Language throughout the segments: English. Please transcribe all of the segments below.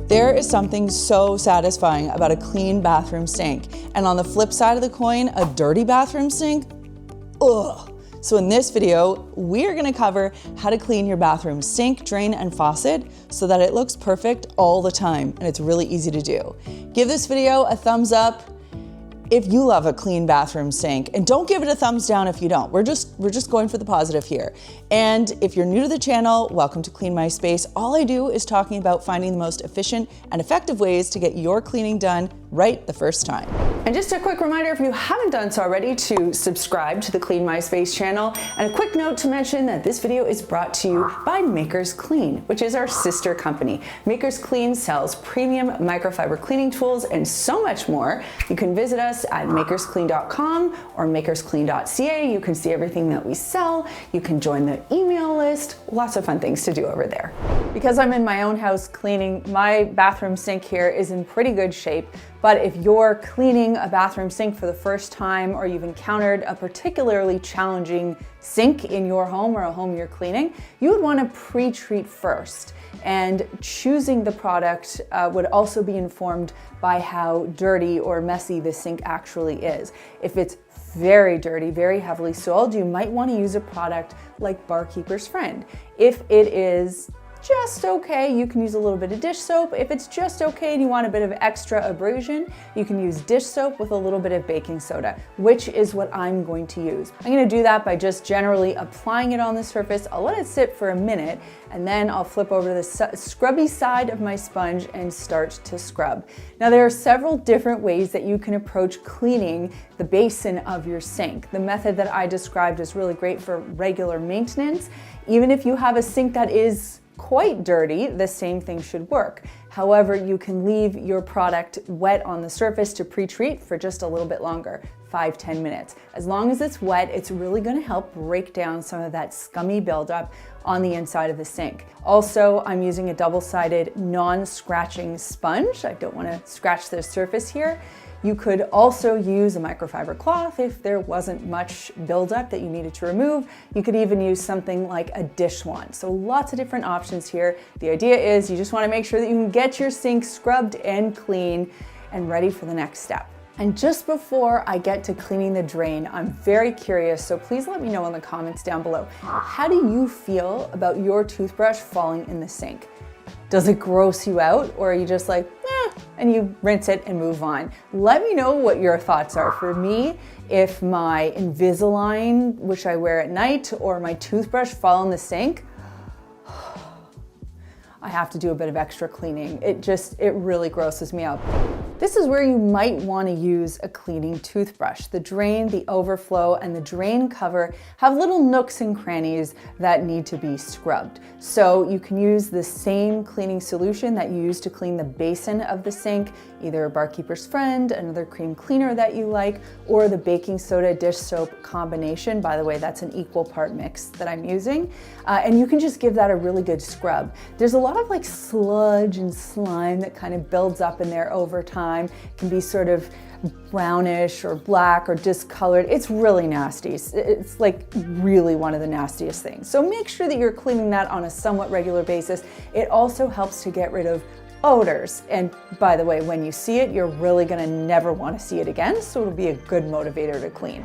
There is something so satisfying about a clean bathroom sink. And on the flip side of the coin, a dirty bathroom sink, ugh. So in this video, we're gonna cover how to clean your bathroom sink, drain, and faucet so that it looks perfect all the time, and it's really easy to do. Give this video a thumbs up if you love a clean bathroom sink, and don't give it a thumbs down if you don't. We're just going for the positive here. And if you're new to the channel, welcome to Clean My Space. All I do is talking about finding the most efficient and effective ways to get your cleaning done right the first time. And just a quick reminder, if you haven't done so already, to subscribe to the Clean My Space channel. And a quick note to mention that this video is brought to you by Makers Clean, which is our sister company. Makers Clean sells premium microfiber cleaning tools and so much more. You can visit us at makersclean.com or makersclean.ca. You can see everything that we sell. You can join the email list. Lots of fun things to do over there. Because I'm in my own house cleaning, my bathroom sink here is in pretty good shape. But if you're cleaning a bathroom sink for the first time, or you've encountered a particularly challenging sink in your home or a home you're cleaning, you would want to pre-treat first. And choosing the product would also be informed by how dirty or messy the sink actually is. If it's very dirty, very heavily soiled, you might want to use a product like Barkeeper's Friend. If it is just okay, you can use a little bit of dish soap. If it's just okay and you want a bit of extra abrasion, you can use dish soap with a little bit of baking soda, which is what I'm going to use. I'm going to do that by just generally applying it on the surface. I'll let it sit for a minute, and then I'll flip over to the scrubby side of my sponge and start to scrub. Now, there are several different ways that you can approach cleaning the basin of your sink. The method that I described is really great for regular maintenance. Even if you have a sink that is quite dirty, the same thing should work. However, you can leave your product wet on the surface to pre-treat for just a little bit longer, 5-10 minutes. As long as it's wet, it's really going to help break down some of that scummy buildup on the inside of the sink. Also, I'm using a double-sided non-scratching sponge. I don't want to scratch the surface here. You could also use a microfiber cloth if there wasn't much buildup that you needed to remove. You could even use something like a dish wand. So lots of different options here. The idea is you just want to make sure that you can get your sink scrubbed and clean and ready for the next step. And just before I get to cleaning the drain, I'm very curious, so please let me know in the comments down below. How do you feel about your toothbrush falling in the sink? Does it gross you out, or are you just like, and you rinse it and move on? Let me know what your thoughts are. For me, if my Invisalign, which I wear at night, or my toothbrush fall in the sink, I have to do a bit of extra cleaning. It really grosses me out. This is where you might want to use a cleaning toothbrush. The drain, the overflow, and the drain cover have little nooks and crannies that need to be scrubbed. So you can use the same cleaning solution that you use to clean the basin of the sink, either a Barkeeper's Friend, another cream cleaner that you like, or the baking soda dish soap combination. By the way, that's an equal part mix that I'm using. And you can just give that a really good scrub. There's a lot of like sludge and slime that kind of builds up in there over time. It can be sort of brownish or black or discolored. It's really nasty. It's like really one of the nastiest things. So make sure that you're cleaning that on a somewhat regular basis. It also helps to get rid of odors. And by the way, when you see it, you're really gonna never wanna see it again, so it'll be a good motivator to clean.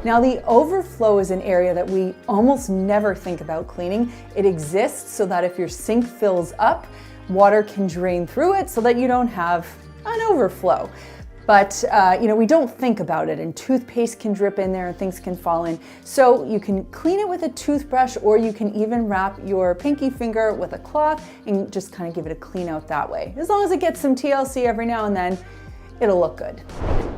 Now, the overflow is an area that we almost never think about cleaning. It exists so that if your sink fills up, water can drain through it so that you don't have an overflow. But we don't think about it, and toothpaste can drip in there and things can fall in. So you can clean it with a toothbrush, or you can even wrap your pinky finger with a cloth and just kind of give it a clean out that way. As long as it gets some TLC every now and then, it'll look good.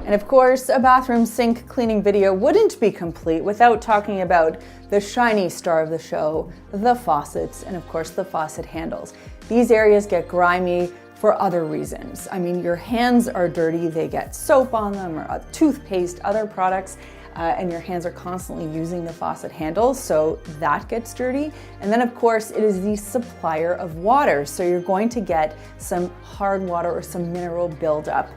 And of course, a bathroom sink cleaning video wouldn't be complete without talking about the shiny star of the show, the faucets, and of course the faucet handles. These areas get grimy for other reasons. I mean, your hands are dirty, they get soap on them, or toothpaste, other products, and your hands are constantly using the faucet handles, so that gets dirty. And then of course, it is the supplier of water, so you're going to get some hard water or some mineral buildup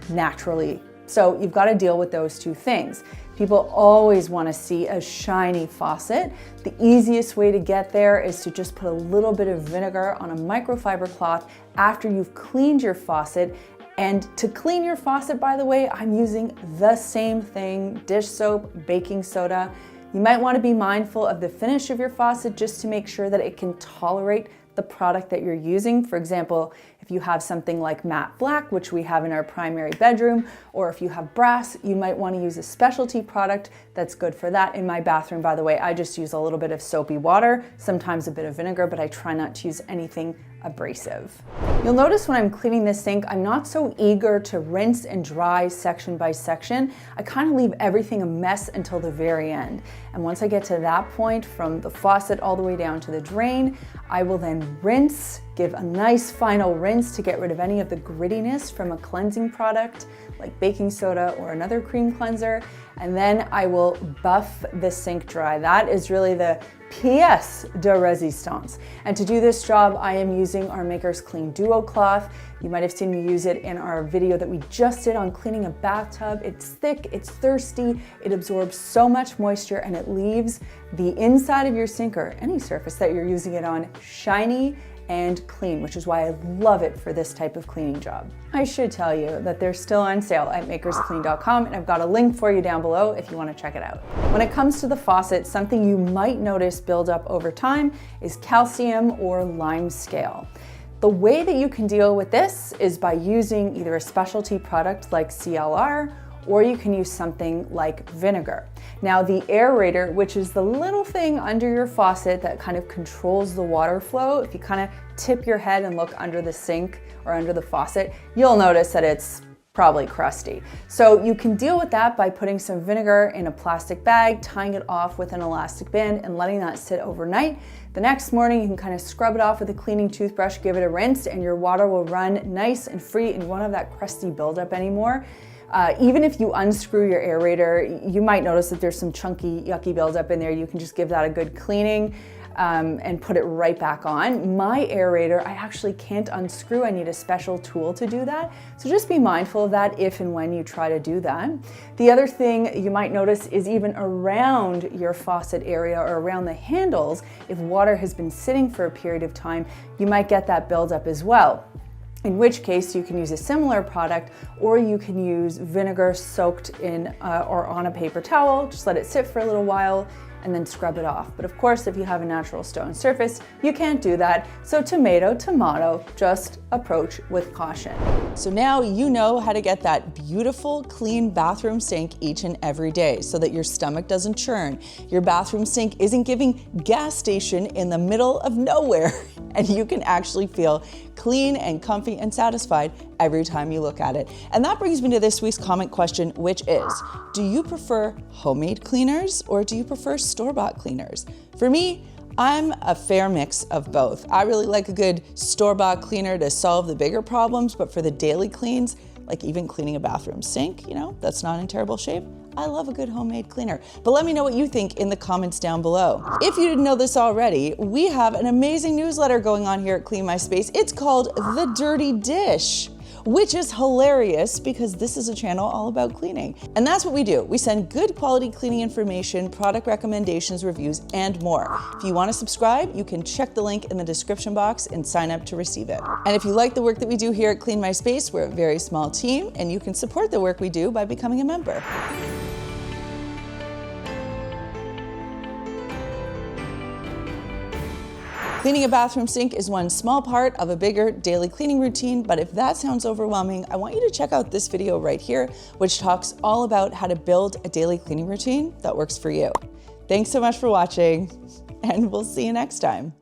naturally. So you've got to deal with those two things. People always want to see a shiny faucet. The easiest way to get there is to just put a little bit of vinegar on a microfiber cloth after you've cleaned your faucet. And to clean your faucet, by the way, I'm using the same thing: dish soap, baking soda. You might want to be mindful of the finish of your faucet just to make sure that it can tolerate the product that you're using. For example, if you have something like matte black, which we have in our primary bedroom, or if you have brass, you might want to use a specialty product that's good for that. In my bathroom, by the way, I just use a little bit of soapy water, sometimes a bit of vinegar, but I try not to use anything abrasive. You'll notice when I'm cleaning this sink, I'm not so eager to rinse and dry section by section. I kind of leave everything a mess until the very end. And once I get to that point, from the faucet all the way down to the drain, I will then rinse, give a nice final rinse to get rid of any of the grittiness from a cleansing product like baking soda or another cream cleanser. And then I will buff the sink dry. That is really the pièce de résistance. And to do this job, I am using our Maker's Clean Duo cloth. You might have seen me use it in our video that we just did on cleaning a bathtub. It's thick, it's thirsty, it absorbs so much moisture, and it leaves the inside of your sink or any surface that you're using it on shiny and clean, which is why I love it for this type of cleaning job. I should tell you that they're still on sale at makersclean.com, and I've got a link for you down below if you want to check it out. When it comes to the faucet, something you might notice build up over time is calcium or limescale. The way that you can deal with this is by using either a specialty product like CLR, or you can use something like vinegar. Now, the aerator, which is the little thing under your faucet that kind of controls the water flow, if you kind of tip your head and look under the sink or under the faucet, you'll notice that it's probably crusty. So you can deal with that by putting some vinegar in a plastic bag, tying it off with an elastic band, and letting that sit overnight. The next morning, you can kind of scrub it off with a cleaning toothbrush, give it a rinse, and your water will run nice and free, and you won't have that crusty buildup anymore. Even if you unscrew your aerator, you might notice that there's some chunky, yucky buildup in there. You can just give that a good cleaning and put it right back on. My aerator, I actually can't unscrew. I need a special tool to do that. So just be mindful of that if and when you try to do that. The other thing you might notice is even around your faucet area or around the handles, if water has been sitting for a period of time, you might get that buildup as well. In which case you can use a similar product, or you can use vinegar soaked in or on a paper towel. Just let it sit for a little while and then scrub it off. But of course, if you have a natural stone surface, you can't do that. So tomato, tomato, just approach with caution. So now you know how to get that beautiful, clean bathroom sink each and every day so that your stomach doesn't churn. Your bathroom sink isn't giving gas station in the middle of nowhere, and you can actually feel clean and comfy and satisfied every time you look at it. And that brings me to this week's comment question, which is, do you prefer homemade cleaners or do you prefer store-bought cleaners? For me, I'm a fair mix of both. I really like a good store-bought cleaner to solve the bigger problems, but for the daily cleans, like even cleaning a bathroom sink, you know, that's not in terrible shape, I love a good homemade cleaner. But let me know what you think in the comments down below. If you didn't know this already, we have an amazing newsletter going on here at Clean My Space. It's called The Dirty Dish, which is hilarious because this is a channel all about cleaning. And that's what we do. We send good quality cleaning information, product recommendations, reviews, and more. If you want to subscribe, you can check the link in the description box and sign up to receive it. And if you like the work that we do here at Clean My Space, we're a very small team, and you can support the work we do by becoming a member. Cleaning a bathroom sink is one small part of a bigger daily cleaning routine, but if that sounds overwhelming, I want you to check out this video right here, which talks all about how to build a daily cleaning routine that works for you. Thanks so much for watching, and we'll see you next time.